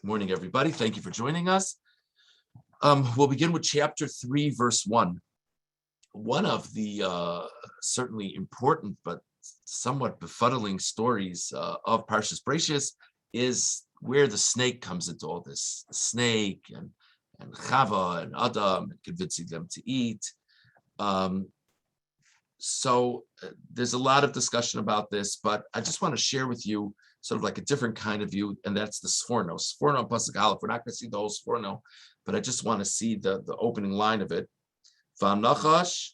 Good morning, everybody. Thank you for joining us. We'll begin with chapter 3, verse 1. One of the certainly important but somewhat befuddling stories of Parshas Bereishit is where the snake comes into all this. The snake and Chava and Adam and convincing them to eat. So there's a lot of discussion about this, but I just want to share with you sort of like a different kind of view, and that's the Sforno. Sforno Pasuk Aleph. We're not going to see the whole Sforno, but I just want to see the opening line of it. V'anachash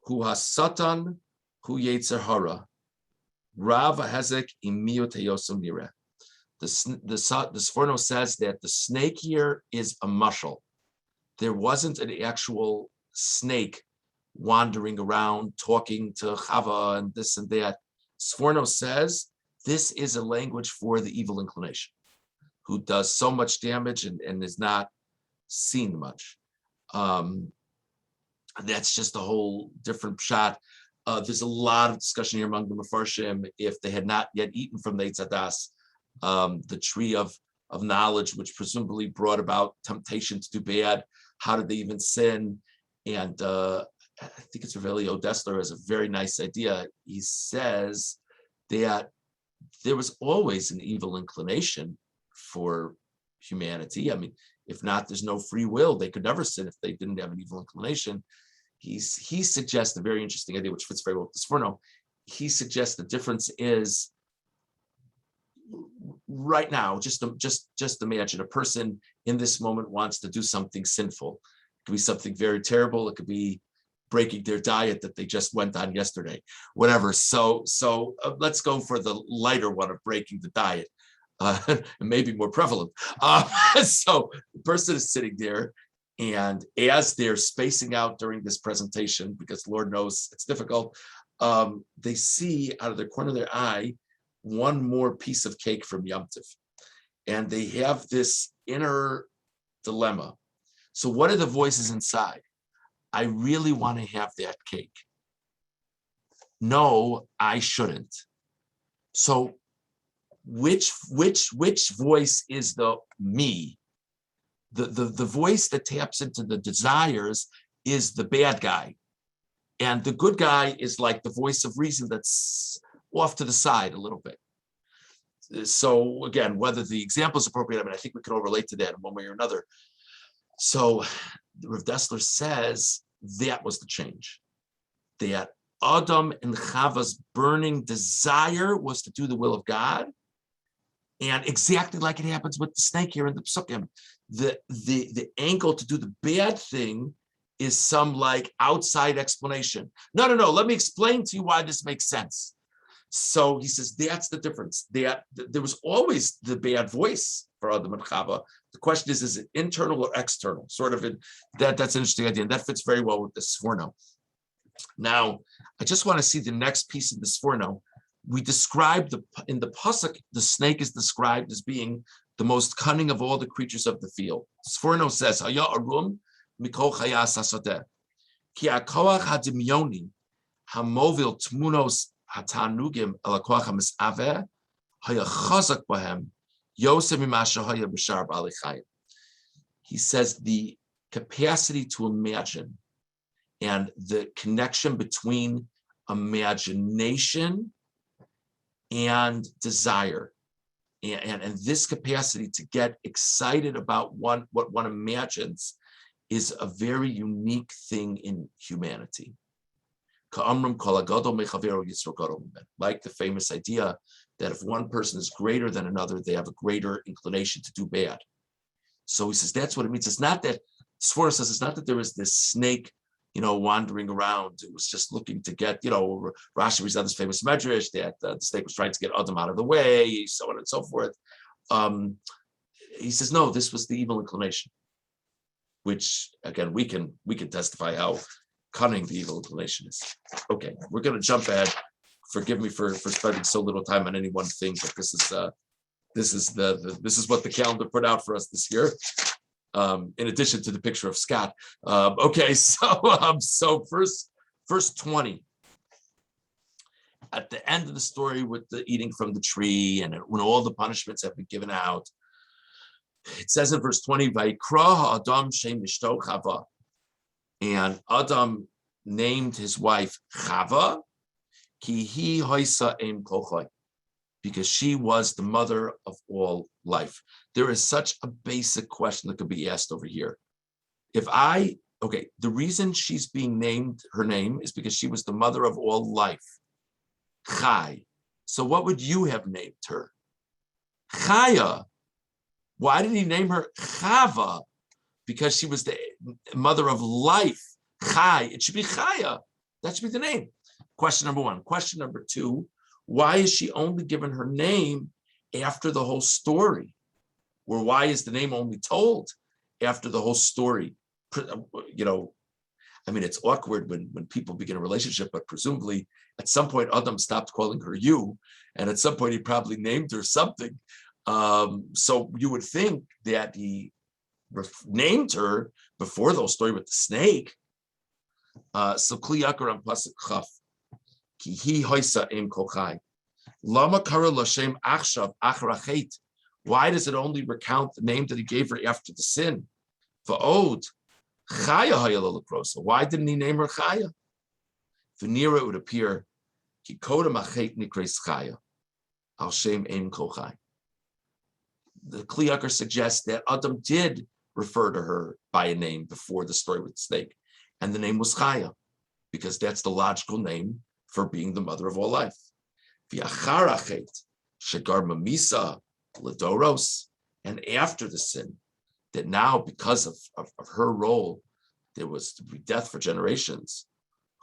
hu hasatan hu yetzer hara. Rav hezek imiyot hayosam nireh. The Sforno says that the snake here is a mushal. There wasn't an actual snake wandering around talking to Chava and this and that. Sforno says this is a language for the evil inclination, who does so much damage and is not seen much. That's just a whole different shot. There's a lot of discussion here among the Mefarshim. If they had not yet eaten from the Eitz Hadas, the tree of knowledge, which presumably brought about temptation to do bad, how did they even sin? And I think it's Revelio Dessler has a very nice idea. He says that there was always an evil inclination for humanity. I mean, if not, there's no free will. They could never sin if they didn't have an evil inclination. He suggests a very interesting idea, which fits very well with the Sforno. He suggests the difference is right now, just imagine a person in this moment wants to do something sinful. It could be something very terrible. It could be breaking their diet that they just went on yesterday, whatever. So let's go for the lighter one of breaking the diet, maybe more prevalent. So the person is sitting there, and as they're spacing out during this presentation, because Lord knows it's difficult, they see out of the corner of their eye one more piece of cake from Yom Tov, and they have this inner dilemma. So what are the voices inside? I really want to have that cake. No, I shouldn't. So which voice is the me? The voice that taps into the desires is the bad guy. And the good guy is like the voice of reason that's off to the side a little bit. So again, whether the example is appropriate, I mean, I think we can all relate to that in one way or another. So Rav Dessler says that was the change. That Adam and Chava's burning desire was to do the will of God. And exactly like it happens with the snake here in the Psukim, the angle to do the bad thing is some like outside explanation. No, let me explain to you why this makes sense. So he says that's the difference. That there was always the bad voice for Adam and Chava. The question is it internal or external? Sort of that's an interesting idea, and that fits very well with the Sforno. Now, I just want to see the next piece of the Sforno. We described in the pasuk, the snake is described as being the most cunning of all the creatures of the field. Sforno says, "Haya arum mikol chayas hasadeh, ki hakoach hadimyoni hamovil tmunos hatanugim el hakoach hamisaveh haya chazak bahem yosem mimasha haya b'shar b'alei chayim." He says the capacity to imagine and the connection between imagination and desire, and this capacity to get excited about what one imagines is a very unique thing in humanity. Like the famous idea that if one person is greater than another, they have a greater inclination to do bad. So he says that's what it means. It's not that, Sforno says, it's not that there is this snake, wandering around. It was just looking to get, Rashi reads out this famous medrash that the snake was trying to get Adam out of the way, so on and so forth. He says, no, this was the evil inclination, which again, we can testify how cunning the evil inclination is. Okay, we're going to jump ahead. Forgive me for spending so little time on any one thing, but this is what the calendar put out for us this year. In addition to the picture of Scott. Okay, so verse 20. At the end of the story with the eating from the tree and when all the punishments have been given out, It says in verse 20, Vaikra Adam Shem Ishto Chava. And Adam named his wife Chava, Ki hi hoisa em kochai, because she was the mother of all life. There is such a basic question that could be asked over here. The reason she's being named, her name, is because she was the mother of all life. Chai. So what would you have named her? Chaya. Why did he name her Chava? Because she was the mother of life. Chai. It should be Chaya. That should be the name. Question number one. Question number two, why is she only given her name after the whole story? Or why is the name only told after the whole story? It's awkward when people begin a relationship, but presumably at some point Adam stopped calling her you, and at some point he probably named her something. So you would think that he named her before the whole story with the snake. So Kli Yakar on Pasuk Chaf. Ki hi hoisa em kochai. Lama kara l'shem achshav achrachet. Why does it only recount the name that he gave her after the sin? Va'od Chaya hayala l'krosa. Why didn't he name her Chaya? Venira, it would appear ki kodem achet nikres Chaya al shem em kochai. The Kli Yakar suggests that Adam did refer to her by a name before the story with the snake, and the name was Chaya, because that's the logical name for being the mother of all life. V'acharachet shegar mamisa ledoros, and after the sin, that now because of her role, there was to be death for generations.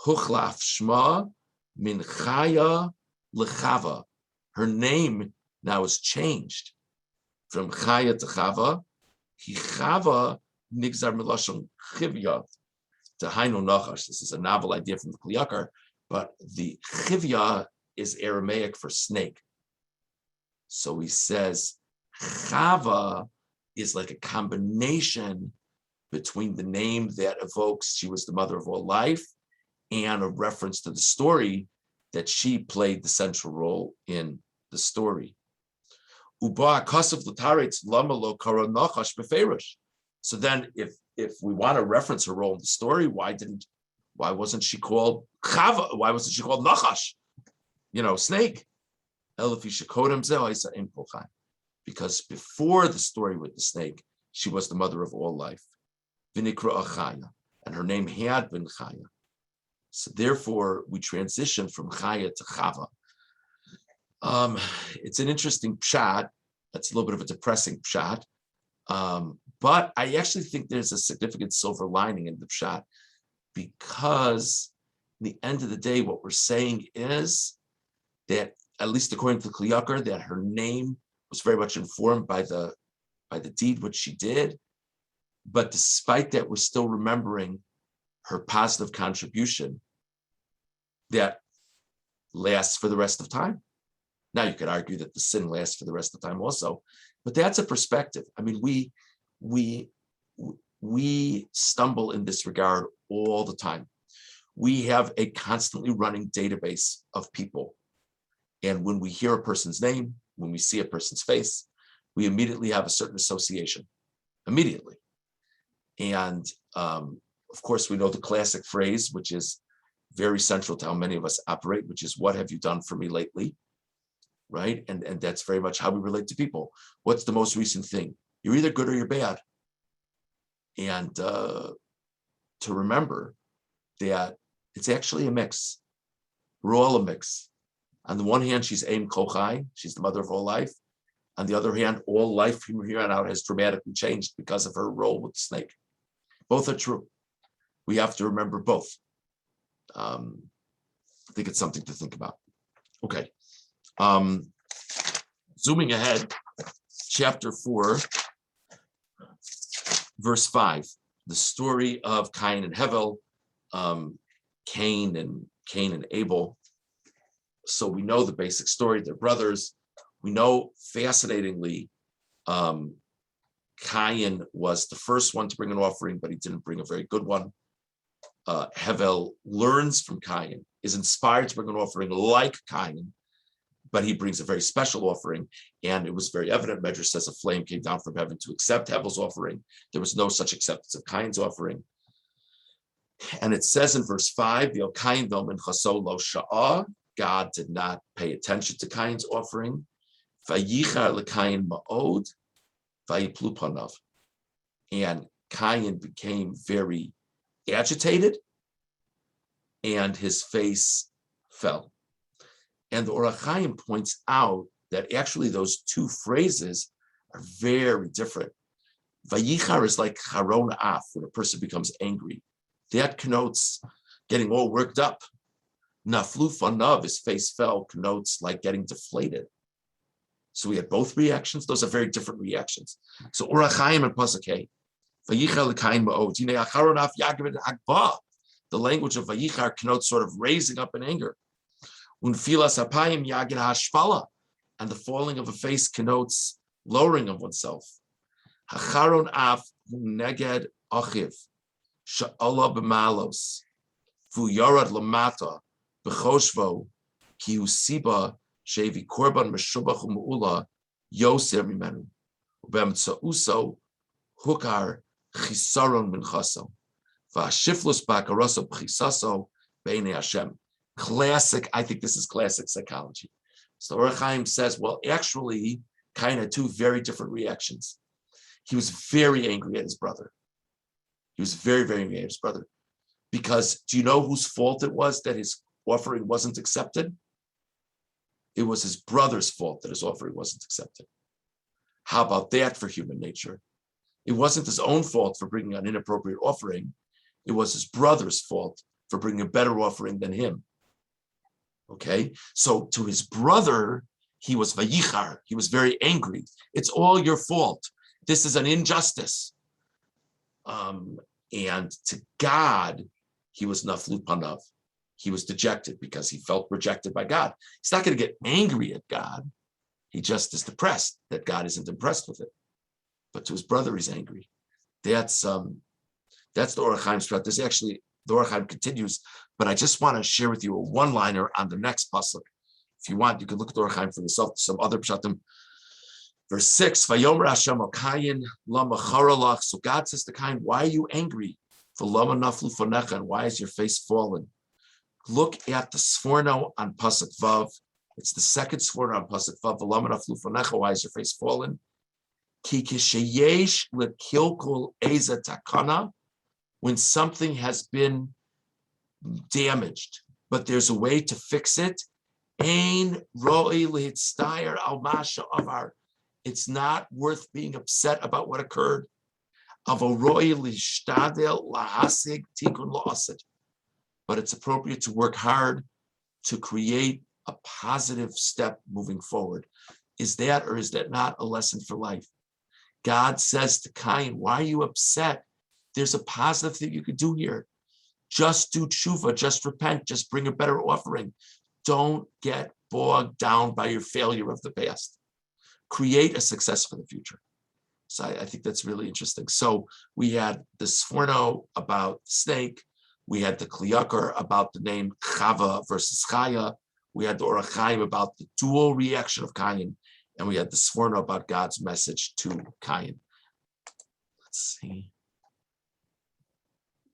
Huchlaf shma min Chaya lechava. Her name now is changed from Chaya to Chava. He Chava nigzar milashon chivya to Hainu Nachash. This is a novel idea from the Kli Yakar, but the chivya is Aramaic for snake. So he says Chava is like a combination between the name that evokes she was the mother of all life and a reference to the story that she played the central role in the story. So then if we want to reference her role in the story, why wasn't she called Chava? Why wasn't she called Nachash? Snake. Because before the story with the snake, she was the mother of all life. Vinikra Chaya, and her name had been Chaya. So therefore, we transition from Chaya to Chava. It's an interesting pshat. That's a little bit of a depressing pshat. But I actually think there's a significant silver lining in the pshat, because at the end of the day, what we're saying is that, at least according to the Kli Yakar, that her name was very much informed by the deed which she did. But despite that, we're still remembering her positive contribution that lasts for the rest of time. Now you could argue that the sin lasts for the rest of time also, but that's a perspective. I mean, we stumble in this regard all the time. We have a constantly running database of people. And when we hear a person's name, when we see a person's face, we immediately have a certain association, immediately. And of course, we know the classic phrase, which is very central to how many of us operate, which is, what have you done for me lately? Right? And that's very much how we relate to people. What's the most recent thing? You're either good or you're bad. And to remember that it's actually a mix. We're all a mix. On the one hand, she's Ein Kochai, she's the mother of all life. On the other hand, all life from here on out has dramatically changed because of her role with the snake. Both are true. We have to remember both. I think it's something to think about. Okay. Zooming ahead, chapter 4, verse 5, the story of Cain and Hevel, Cain and Abel. So we know the basic story. They're brothers. We know, fascinatingly, Cain was the first one to bring an offering, but he didn't bring a very good one. Hevel learns from Cain, is inspired to bring an offering like Cain, but he brings a very special offering, and it was very evident. Medrash says a flame came down from heaven to accept Hevel's offering. There was no such acceptance of Cain's offering. And it says in verse 5, God did not pay attention to Cain's offering. And Cain became very agitated, and his face fell. And the Orach Chaim points out that actually those two phrases are very different. Vayichar is like charon af, when a person becomes angry. That connotes getting all worked up. Naflu fanav, his face fell, connotes like getting deflated. So we had both reactions. Those are very different reactions. So Orach Chaim and Pasuk Hey, Vayichar l'kain ma'od. Yinei acharon af yagvid hagba. The language of Vayichar connotes sort of raising up in anger. Unfilas apayim yagid hashpala, and the falling of a face connotes lowering of oneself. Hacharon af neged achiv she'ala b'malos v'yarad lamata b'choshvo ki hu siba shevi korban meshubach u'me'ula yoser mimenu u'b'emtza'uso hukar chisaron min chaso v'ashiflus ba'karaso b'chisaso b'nei Hashem. Classic, I think this is classic psychology. So Orach Chaim says, well, actually, kind of two very different reactions. He was very angry at his brother. He was very, very angry at his brother. Because do you know whose fault it was that his offering wasn't accepted? It was his brother's fault that his offering wasn't accepted. How about that for human nature? It wasn't his own fault for bringing an inappropriate offering. It was his brother's fault for bringing a better offering than him. Okay, so to his brother, he was vayichar. He was very angry. It's all your fault. This is an injustice. And to God, he was naflu panav. He was dejected because he felt rejected by God. He's not going to get angry at God. He just is depressed that God isn't impressed with it. But to his brother, he's angry. That's the Orach Chaim's threat. There's actually, the Orach Chaim continues, but I just want to share with you a one-liner on the next pasuk. If you want, you can look at the Orach Chaim for yourself, some other pshatim. Verse 6, Vayomer Hashem al Kayin lama charalach. So God says to Cain, why are you angry? For lama naflu fonecha, and why is your face fallen? Look at the sforno on pasuk vav. It's the second sforno on pasuk vav. Lama naflu fonecha, why is your face fallen? Ki kisheyesh lekilkul eza takana. When something has been damaged, but there's a way to fix it. Ein roi litzdayer al masha avar. It's not worth being upset about what occurred. Avoroi lishtadel lahasig tikun la'asid. But it's appropriate to work hard to create a positive step moving forward. Is that or is that not a lesson for life? God says to Cain, why are you upset? There's a positive thing you could do here. Just do tshuva, just repent, just bring a better offering. Don't get bogged down by your failure of the past. Create a success for the future. So I think that's really interesting. So we had the sforno about the snake. We had the kliyakar about the name Chava versus Chaya. We had the Orach Chaim about the dual reaction of Cain. And we had the sforno about God's message to Cain. Let's see.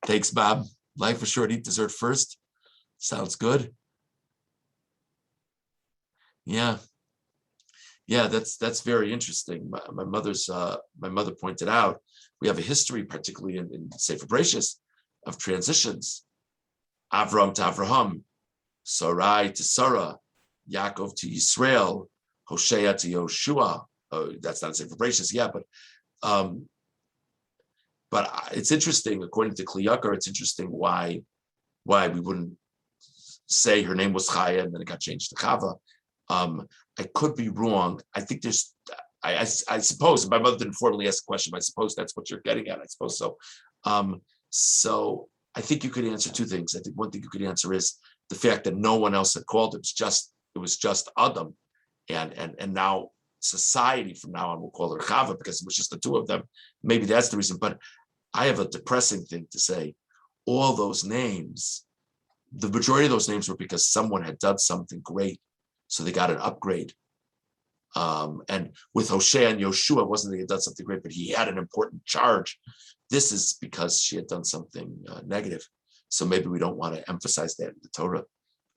Thanks, Bob. Life is short, eat dessert first. Sounds good. Yeah, that's very interesting. My mother pointed out we have a history, particularly in Sefer Bereishit, of transitions. Avram to Avraham, Sarai to Sarah, Yaakov to Yisrael, Hosea to Yoshua. That's not Sefer Bereishit, yeah, but it's interesting, according to Kliyakar, it's interesting why we wouldn't say her name was Chaya and then it got changed to Chava. I could be wrong. I think I suppose, my mother didn't formally ask the question, but I suppose that's what you're getting at. I suppose so. So I think you could answer two things. I think one thing you could answer is the fact that no one else had called it. It was just Adam. And now society from now on will call her Chava because it was just the two of them. Maybe that's the reason. But I have a depressing thing to say. All those names, the majority of those names were because someone had done something great So they got an upgrade. And with Hoshea and Yoshua, it wasn't that he had done something great, but he had an important charge. This is because she had done something negative. So maybe we don't want to emphasize that in the Torah.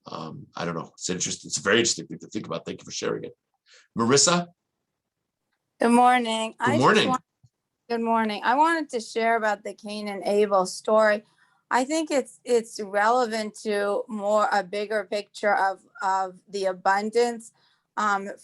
I don't know. It's interesting. It's a very interesting thing to think about. Thank you for sharing it. Marissa? Good morning. Good morning. Good morning. I wanted to share about the Cain and Abel story. I think it's relevant to a bigger picture of the abundance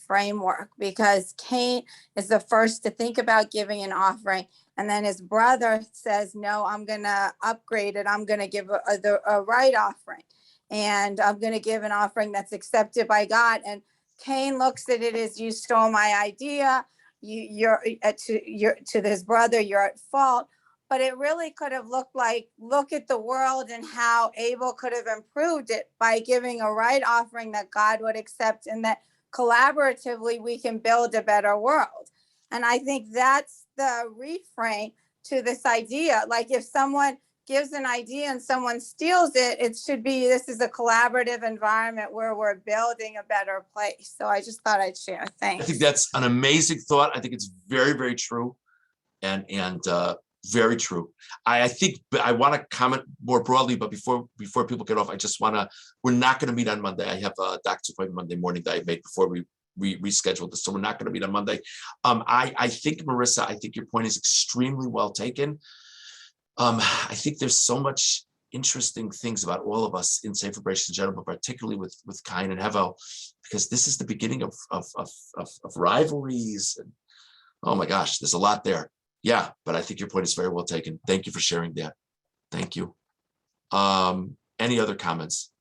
framework, because Cain is the first to think about giving an offering, and then his brother says, no, I'm going to upgrade it. I'm going to give a right offering, and I'm going to give an offering that's accepted by God. And Cain looks at it as, you stole my idea. You're to this brother, you're at fault. But it really could have looked like, look at the world and how Abel could have improved it by giving a right offering that God would accept, and that collaboratively we can build a better world. And I think that's the reframe to this idea. Like, if someone gives an idea and someone steals it, it should be, this is a collaborative environment where we're building a better place. So I just thought I'd share. Thanks. I think that's an amazing thought. I think it's very, very true. And very true. I think I want to comment more broadly, but before people get off, I just want to, we're not going to meet on Monday. I have a doctor's appointment Monday morning that I made before we rescheduled this. So we're not going to meet on Monday. I think, Marissa, I think your point is extremely well taken. I think there's so much interesting things about all of us in Sefer Bereishit in general, but particularly with Cain and Hevel, because this is the beginning of rivalries. And oh my gosh, there's a lot there. Yeah, but I think your point is very well taken. Thank you for sharing that. Thank you. Any other comments?